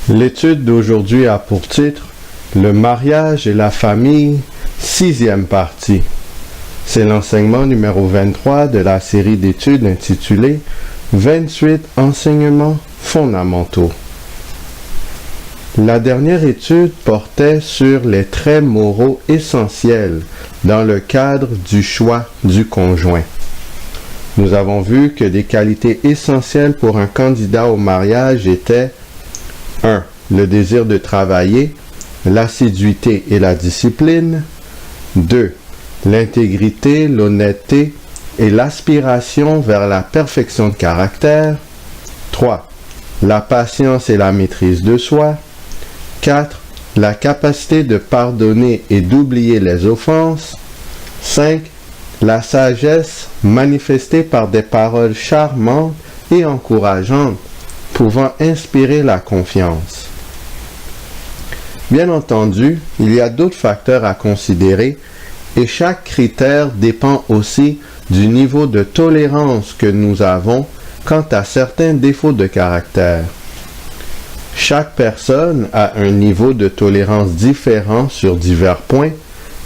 L'étude d'aujourd'hui a pour titre « Le mariage et la famille, 6e partie ». C'est l'enseignement numéro 23 de la série d'études intitulée « 28 enseignements fondamentaux ». La dernière étude portait sur les traits moraux essentiels dans le cadre du choix du conjoint. Nous avons vu que des qualités essentielles pour un candidat au mariage étaient 1. Le désir de travailler, l'assiduité et la discipline. 2. L'intégrité, l'honnêteté et l'aspiration vers la perfection de caractère. 3. La patience et la maîtrise de soi. 4. La capacité de pardonner et d'oublier les offenses. 5. La sagesse manifestée par des paroles charmantes et encourageantes, pouvant inspirer la confiance. Bien entendu, il y a d'autres facteurs à considérer et chaque critère dépend aussi du niveau de tolérance que nous avons quant à certains défauts de caractère. Chaque personne a un niveau de tolérance différent sur divers points,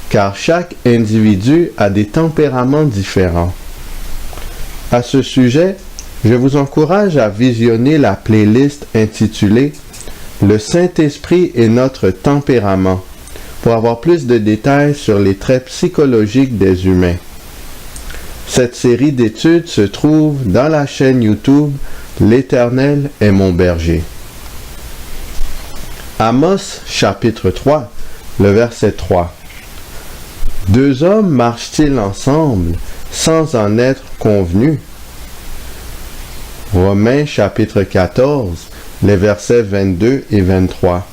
car chaque individu a des tempéraments différents. À ce sujet, je vous encourage à visionner la playlist intitulée « Le Saint-Esprit et notre tempérament » pour avoir plus de détails sur les traits psychologiques des humains. Cette série d'études se trouve dans la chaîne YouTube « L'Éternel est mon berger ». Amos chapitre 3, le verset 3. « Deux hommes marchent-ils ensemble sans en être convenus ?» Romains chapitre 14, les versets 22 et 23.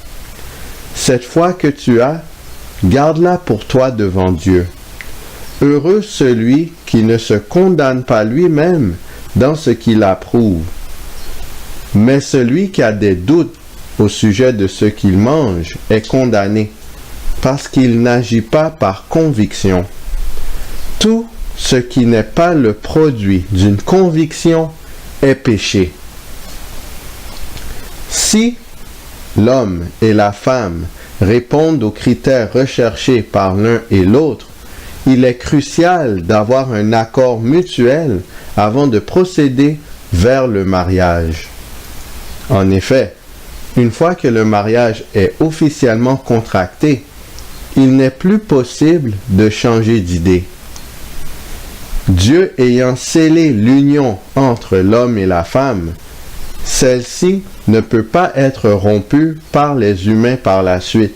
« Cette foi que tu as, garde-la pour toi devant Dieu. Heureux celui qui ne se condamne pas lui-même dans ce qu'il approuve. Mais celui qui a des doutes au sujet de ce qu'il mange est condamné, parce qu'il n'agit pas par conviction. Tout ce qui n'est pas le produit d'une conviction est péché. Si l'homme et la femme répondent aux critères recherchés par l'un et l'autre, il est crucial d'avoir un accord mutuel avant de procéder vers le mariage. En effet, une fois que le mariage est officiellement contracté, il n'est plus possible de changer d'idée. Dieu ayant scellé l'union entre l'homme et la femme, celle-ci ne peut pas être rompue par les humains par la suite,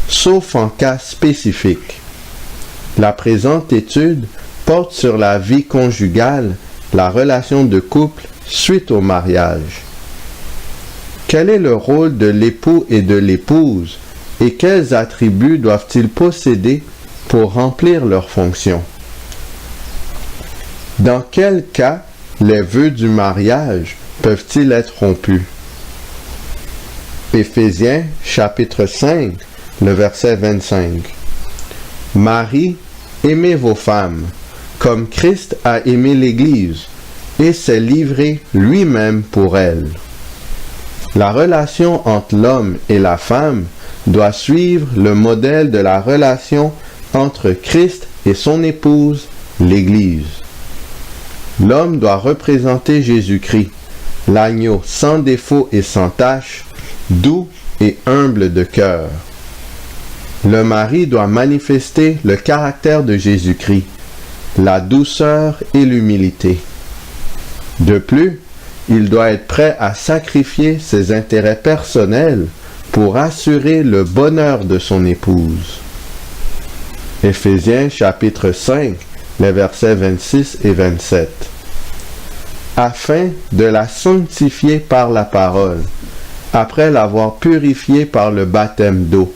sauf en cas spécifique. La présente étude porte sur la vie conjugale, la relation de couple suite au mariage. Quel est le rôle de l'époux et de l'épouse et quels attributs doivent-ils posséder pour remplir leurs fonctions? Dans quel cas les vœux du mariage peuvent-ils être rompus? Éphésiens chapitre 5, le verset 25. Marie, aimez vos femmes, comme Christ a aimé l'Église, et s'est livré lui-même pour elle. La relation entre l'homme et la femme doit suivre le modèle de la relation entre Christ et son épouse, l'Église. L'homme doit représenter Jésus-Christ, l'agneau sans défaut et sans tache, doux et humble de cœur. Le mari doit manifester le caractère de Jésus-Christ, la douceur et l'humilité. De plus, il doit être prêt à sacrifier ses intérêts personnels pour assurer le bonheur de son épouse. Éphésiens chapitre 5, les versets 26 et 27. Afin de la sanctifier par la parole, après l'avoir purifiée par le baptême d'eau,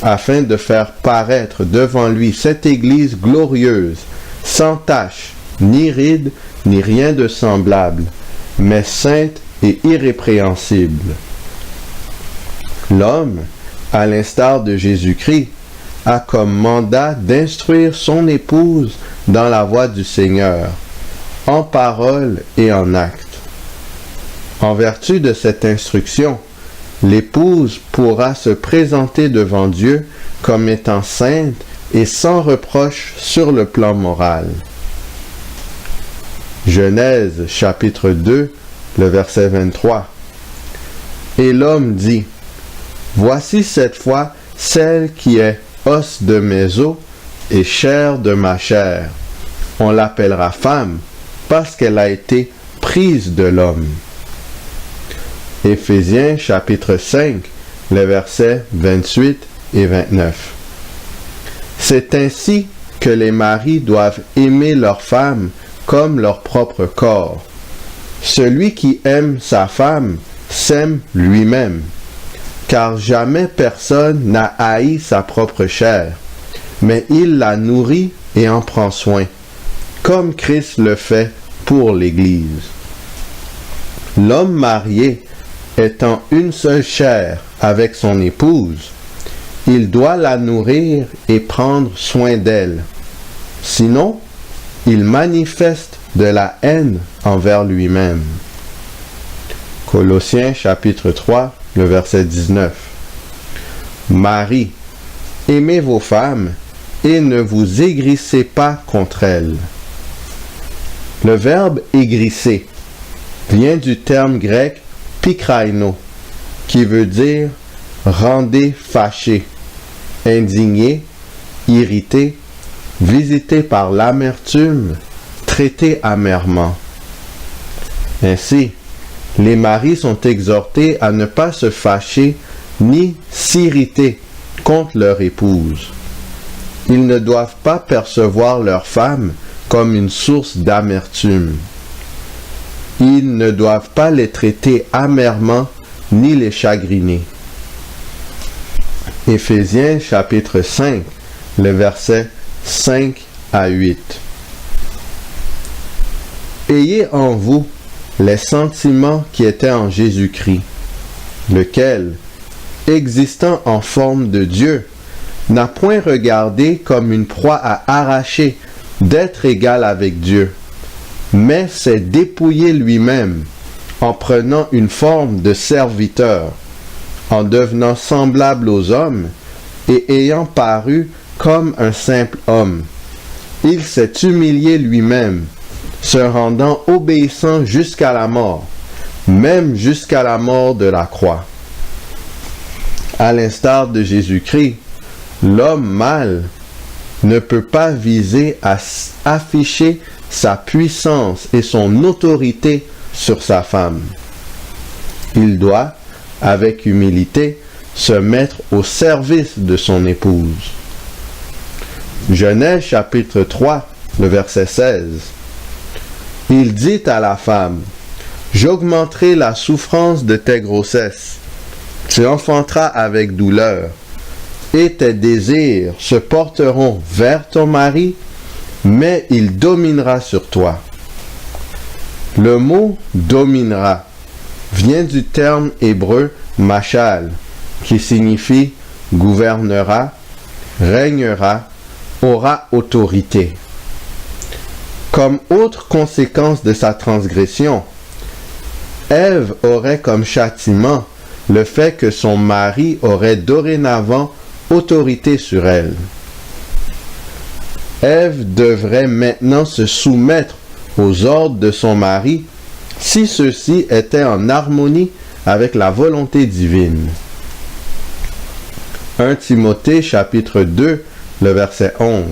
afin de faire paraître devant lui cette Église glorieuse, sans tache, ni ride, ni rien de semblable, mais sainte et irrépréhensible. L'homme, à l'instar de Jésus-Christ, a comme mandat d'instruire son épouse dans la voie du Seigneur, en parole et en acte. En vertu de cette instruction, l'épouse pourra se présenter devant Dieu comme étant sainte et sans reproche sur le plan moral. Genèse chapitre 2, le verset 23. Et l'homme dit, voici cette fois celle qui est os de mes os et chair de ma chair. On l'appellera femme parce qu'elle a été prise de l'homme. Éphésiens chapitre 5, les versets 28 et 29. C'est ainsi que les maris doivent aimer leur femme comme leur propre corps. Celui qui aime sa femme s'aime lui-même, car jamais personne n'a haï sa propre chair, mais il la nourrit et en prend soin, comme Christ le fait pour l'Église. L'homme marié étant une seule chair avec son épouse, il doit la nourrir et prendre soin d'elle. Sinon, il manifeste de la haine envers lui-même. Colossiens chapitre 3, le verset 19. Maris, aimez vos femmes et ne vous aigrissez pas contre elles. Le verbe aigrisser vient du terme grec pikraino, qui veut dire rendez fâché, indigné, irrité, visité par l'amertume, traité amèrement. Ainsi, les maris sont exhortés à ne pas se fâcher ni s'irriter contre leur épouse. Ils ne doivent pas percevoir leur femme comme une source d'amertume. Ils ne doivent pas les traiter amèrement ni les chagriner. Éphésiens chapitre 5, les versets 5 à 8. Ayez en vous les sentiments qui étaient en Jésus-Christ, lequel, existant en forme de Dieu, n'a point regardé comme une proie à arracher d'être égal avec Dieu, mais s'est dépouillé lui-même en prenant une forme de serviteur, en devenant semblable aux hommes et ayant paru comme un simple homme. Il s'est humilié lui-même, se rendant obéissant jusqu'à la mort, même jusqu'à la mort de la croix. À l'instar de Jésus-Christ, l'homme mâle ne peut pas viser à afficher sa puissance et son autorité sur sa femme. Il doit, avec humilité, se mettre au service de son épouse. Genèse chapitre 3, le verset 16. Il dit à la femme, « J'augmenterai la souffrance de tes grossesses. Tu enfanteras avec douleur, et tes désirs se porteront vers ton mari, mais il dominera sur toi. » Le mot « dominera » vient du terme hébreu « machal » qui signifie « gouvernera, régnera, aura autorité ». Comme autre conséquence de sa transgression, Ève aurait comme châtiment le fait que son mari aurait dorénavant autorité sur elle. Ève devrait maintenant se soumettre aux ordres de son mari si ceux-ci étaient en harmonie avec la volonté divine. 1 Timothée chapitre 2, le verset 11.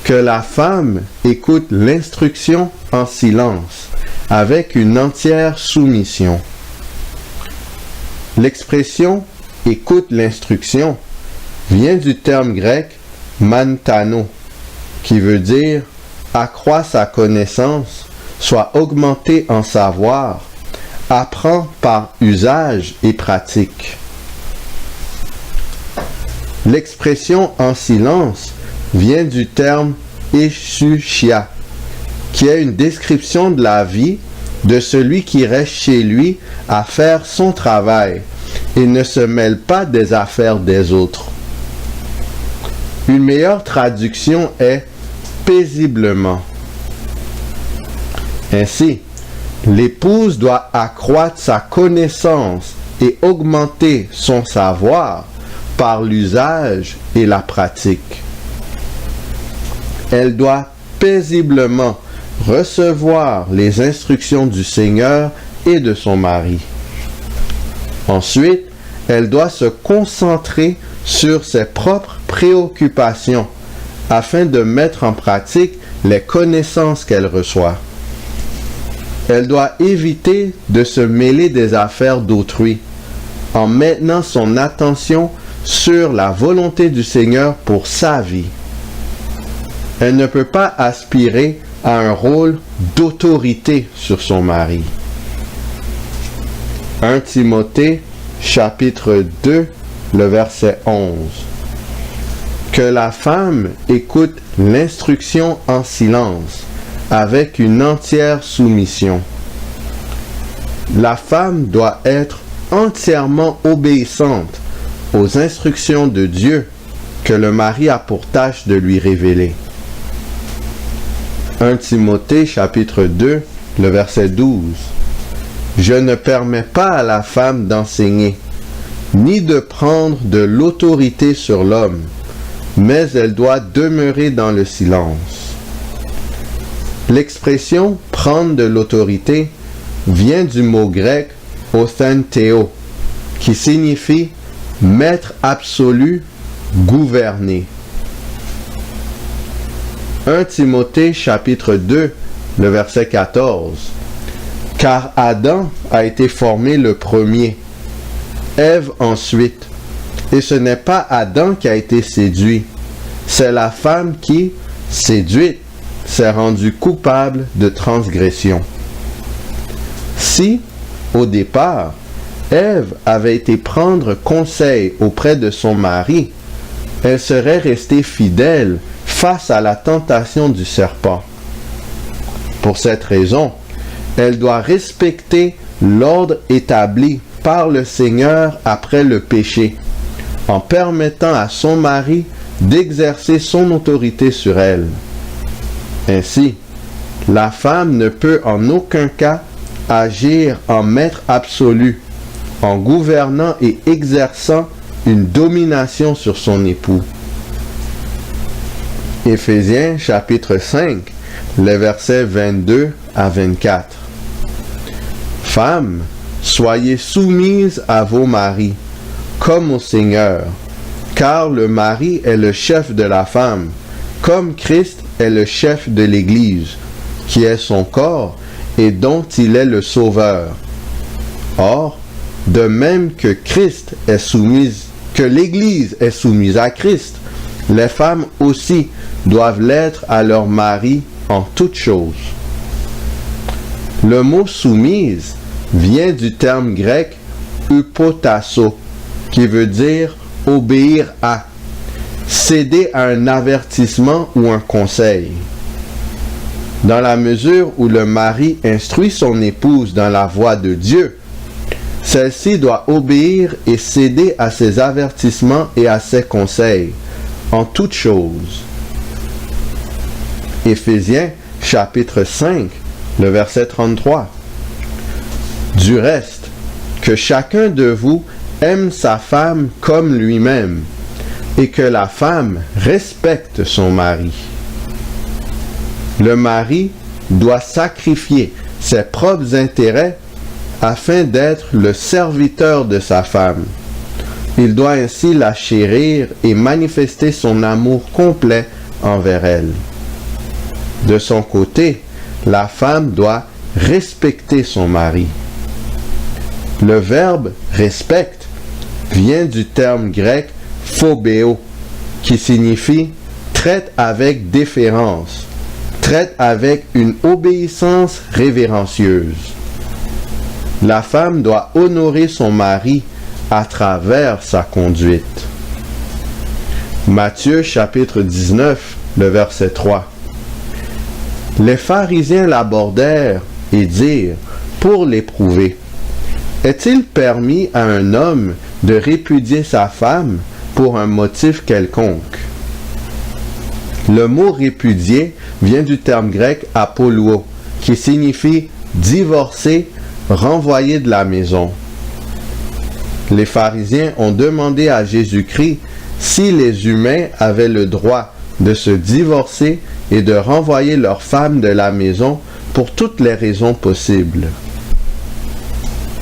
Que la femme écoute l'instruction en silence, avec une entière soumission. L'expression « écoute l'instruction » vient du terme grec « mantano » qui veut dire « accroît sa connaissance, soit augmenté en savoir, apprend par usage et pratique ». L'expression « en silence » vient du terme « eshushia » qui est une description de la vie de celui qui reste chez lui à faire son travail et ne se mêle pas des affaires des autres. Une meilleure traduction est « paisiblement ». Ainsi, l'épouse doit accroître sa connaissance et augmenter son savoir par l'usage et la pratique. Elle doit paisiblement recevoir les instructions du Seigneur et de son mari. Ensuite, elle doit se concentrer sur ses propres préoccupations afin de mettre en pratique les connaissances qu'elle reçoit. Elle doit éviter de se mêler des affaires d'autrui en maintenant son attention sur la volonté du Seigneur pour sa vie. Elle ne peut pas aspirer à un rôle d'autorité sur son mari. 1 Timothée, chapitre 2, le verset 11. Que la femme écoute l'instruction en silence, avec une entière soumission. La femme doit être entièrement obéissante aux instructions de Dieu que le mari a pour tâche de lui révéler. 1 Timothée chapitre 2, le verset 12. Je ne permets pas à la femme d'enseigner, ni de prendre de l'autorité sur l'homme, mais elle doit demeurer dans le silence. L'expression « prendre de l'autorité » vient du mot grec « authenteo » qui signifie « maître absolu, gouverner ». 1 Timothée chapitre 2, le verset 14. Car Adam a été formé le premier, Ève ensuite, et ce n'est pas Adam qui a été séduit, c'est la femme qui, séduite, s'est rendue coupable de transgression. Si, au départ, Ève avait été prendre conseil auprès de son mari, elle serait restée fidèle face à la tentation du serpent. Pour cette raison, elle doit respecter l'ordre établi par le Seigneur après le péché, en permettant à son mari d'exercer son autorité sur elle. Ainsi, la femme ne peut en aucun cas agir en maître absolu, en gouvernant et exerçant une domination sur son époux. Éphésiens chapitre 5, les versets 22 à 24. Femmes, soyez soumises à vos maris, comme au Seigneur, car le mari est le chef de la femme, comme Christ est le chef de l'Église, qui est son corps et dont il est le Sauveur. Or, de même que l'Église est soumise à Christ, les femmes aussi doivent l'être à leur mari en toutes choses. Le mot soumise vient du terme grec hypotasso, qui veut dire obéir à, céder à un avertissement ou un conseil. Dans la mesure où le mari instruit son épouse dans la voie de Dieu, celle-ci doit obéir et céder à ses avertissements et à ses conseils, en toutes choses. Éphésiens chapitre 5, le verset 33. Du reste, que chacun de vous aime sa femme comme lui-même, et que la femme respecte son mari. Le mari doit sacrifier ses propres intérêts afin d'être le serviteur de sa femme. Il doit ainsi la chérir et manifester son amour complet envers elle. De son côté, la femme doit respecter son mari. Le verbe « respecte » vient du terme grec « phobéo » qui signifie « traite avec déférence », traite avec une obéissance révérencieuse. La femme doit honorer son mari à travers sa conduite. Matthieu chapitre 19, le verset 3. Les pharisiens l'abordèrent et dirent, pour l'éprouver, est-il permis à un homme de répudier sa femme pour un motif quelconque? Le mot répudier vient du terme grec apoluo, qui signifie divorcer, renvoyer de la maison. les pharisiens ont demandé à Jésus-Christ si les humains avaient le droit de se divorcer et de renvoyer leurs femmes de la maison pour toutes les raisons possibles.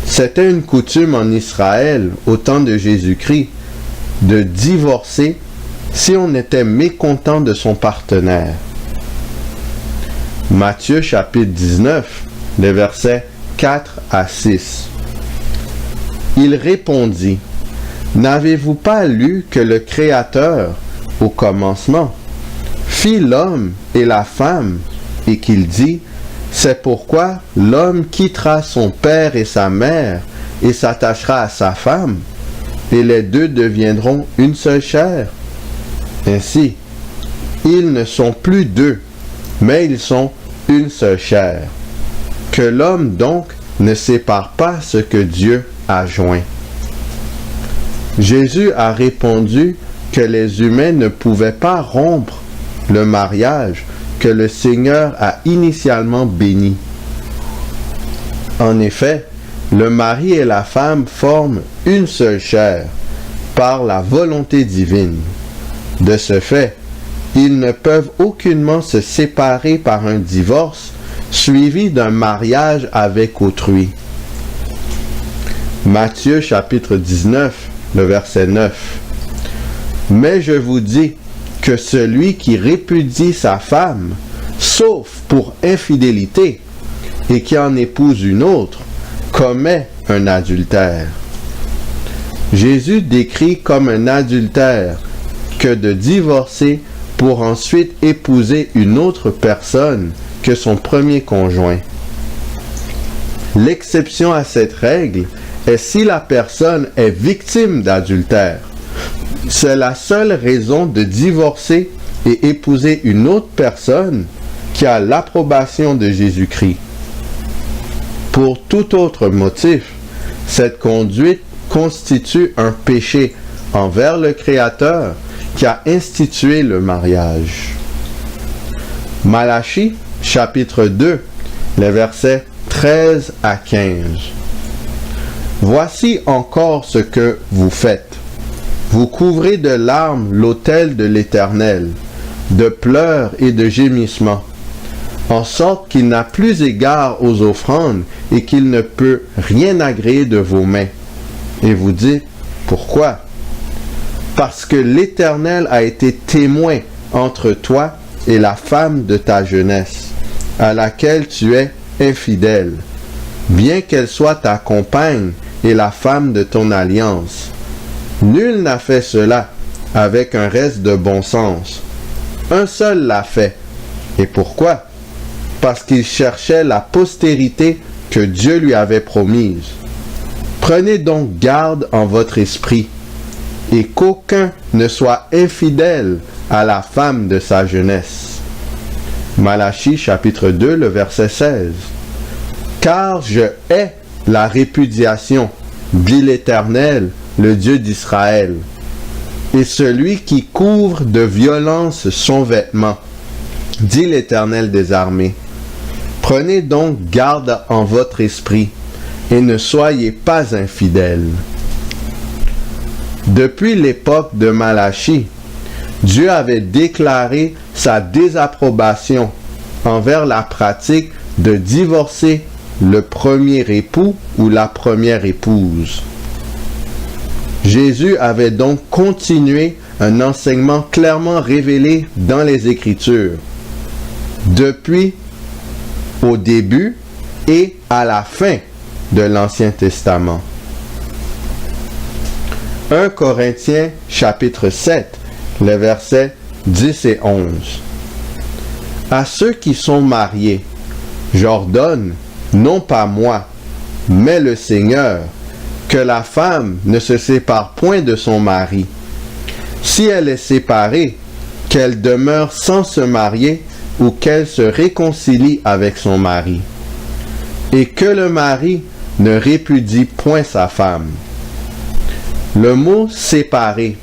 C'était une coutume en Israël, au temps de Jésus-Christ, de divorcer si on était mécontent de son partenaire. Matthieu chapitre 19, les versets 4 à 6. Il répondit, « N'avez-vous pas lu que le Créateur, au commencement, fit l'homme et la femme, et qu'il dit, « C'est pourquoi l'homme quittera son père et sa mère, et s'attachera à sa femme, et les deux deviendront une seule chair. Ainsi, ils ne sont plus deux, mais ils sont une seule chair. Que l'homme donc ne sépare pas ce que Dieu a joint. » Jésus a répondu que les humains ne pouvaient pas rompre le mariage que le Seigneur a initialement béni. En effet, le mari et la femme forment une seule chair par la volonté divine. De ce fait, ils ne peuvent aucunement se séparer par un divorce suivi d'un mariage avec autrui. Matthieu chapitre 19, le verset 9. Mais je vous dis que celui qui répudie sa femme, sauf pour infidélité, et qui en épouse une autre, commet un adultère. Jésus décrit comme un adultère que de divorcer pour ensuite épouser une autre personne que son premier conjoint. L'exception à cette règle est si la personne est victime d'adultère. C'est la seule raison de divorcer et épouser une autre personne qui a l'approbation de Jésus-Christ. Pour tout autre motif, cette conduite constitue un péché envers le Créateur qui a institué le mariage. Malachie, chapitre 2, les versets 13 à 15. Voici encore ce que vous faites. Vous couvrez de larmes l'autel de l'Éternel, de pleurs et de gémissements, en sorte qu'il n'a plus égard aux offrandes et qu'il ne peut rien agréer de vos mains. Et vous dites, pourquoi? Parce que l'Éternel a été témoin entre toi et la femme de ta jeunesse, à laquelle tu es infidèle, bien qu'elle soit ta compagne et la femme de ton alliance. Nul n'a fait cela avec un reste de bon sens. Un seul l'a fait. Et pourquoi? Parce qu'il cherchait la postérité que Dieu lui avait promise. Prenez donc garde en votre esprit, et qu'aucun ne soit infidèle à la femme de sa jeunesse. Malachie chapitre 2, le verset 16. Car je hais la répudiation, dit l'Éternel, le Dieu d'Israël, et celui qui couvre de violence son vêtement, dit l'Éternel des armées. Prenez donc garde en votre esprit, et ne soyez pas infidèles. Depuis l'époque de Malachie, Dieu avait déclaré sa désapprobation envers la pratique de divorcer le premier époux ou la première épouse. Jésus avait donc continué un enseignement clairement révélé dans les Écritures, depuis au début et à la fin de l'Ancien Testament. 1 Corinthiens chapitre 7, les versets 10 et 11. À ceux qui sont mariés, j'ordonne, non pas moi, mais le Seigneur, que la femme ne se sépare point de son mari. Si elle est séparée, qu'elle demeure sans se marier ou qu'elle se réconcilie avec son mari. Et que le mari ne répudie point sa femme. Le mot séparer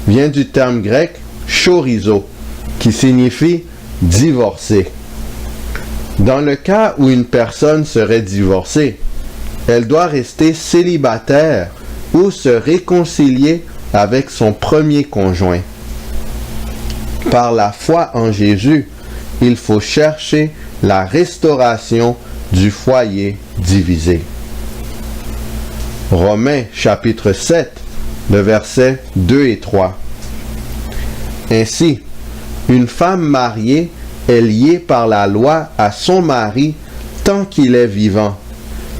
vient du terme grec chorizo, qui signifie divorcer. Dans le cas où une personne serait divorcée, elle doit rester célibataire ou se réconcilier avec son premier conjoint. Par la foi en Jésus, il faut chercher la restauration du foyer divisé. Romains chapitre 7, le verset 2 et 3. Ainsi, une femme mariée est liée par la loi à son mari tant qu'il est vivant.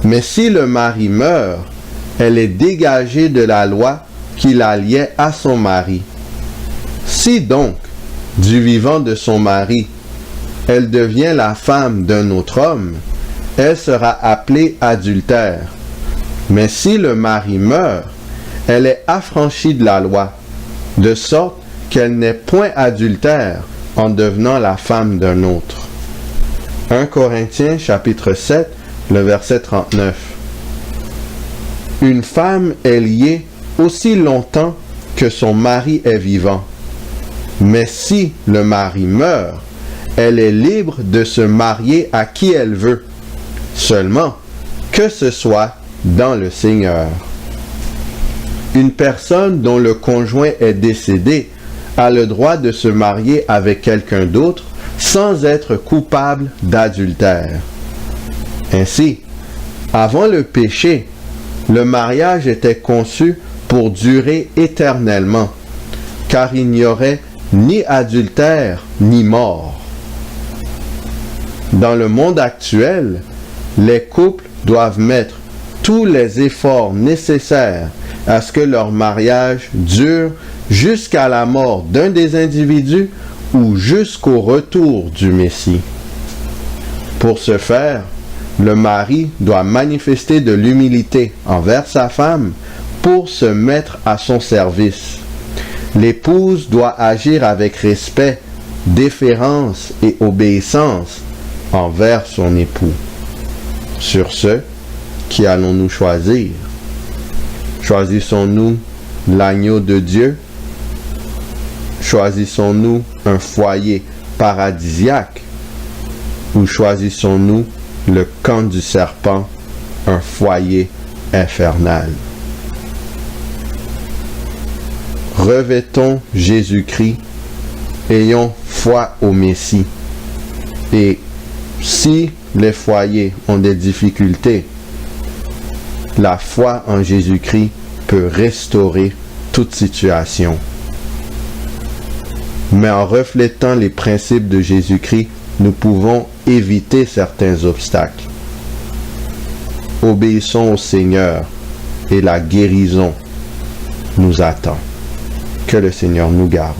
Mais si le mari meurt, elle est dégagée de la loi qui la liait à son mari. Si donc, du vivant de son mari, elle devient la femme d'un autre homme, elle sera appelée adultère. Mais si le mari meurt, elle est affranchie de la loi, de sorte qu'elle n'est point adultère en devenant la femme d'un autre. 1 Corinthiens chapitre 7, le verset 39. Une femme est liée aussi longtemps que son mari est vivant. Mais si le mari meurt, elle est libre de se marier à qui elle veut, seulement que ce soit dans le Seigneur. Une personne dont le conjoint est décédé a le droit de se marier avec quelqu'un d'autre sans être coupable d'adultère. Ainsi, avant le péché, le mariage était conçu pour durer éternellement, car il n'y aurait ni adultère ni mort. Dans le monde actuel, les couples doivent mettre tous les efforts nécessaires à ce que leur mariage dure jusqu'à la mort d'un des individus ou jusqu'au retour du Messie. Pour ce faire, le mari doit manifester de l'humilité envers sa femme pour se mettre à son service. L'épouse doit agir avec respect, déférence et obéissance envers son époux. Sur ce, qui allons-nous choisir? Choisissons-nous l'agneau de Dieu? Choisissons-nous un foyer paradisiaque? Ou choisissons-nous le camp du serpent, un foyer infernal? Revêtons Jésus-Christ, ayons foi au Messie. Et si les foyers ont des difficultés, la foi en Jésus-Christ peut restaurer toute situation. Mais en reflétant les principes de Jésus-Christ, nous pouvons éviter certains obstacles. Obéissons au Seigneur et la guérison nous attend. Que le Seigneur nous garde.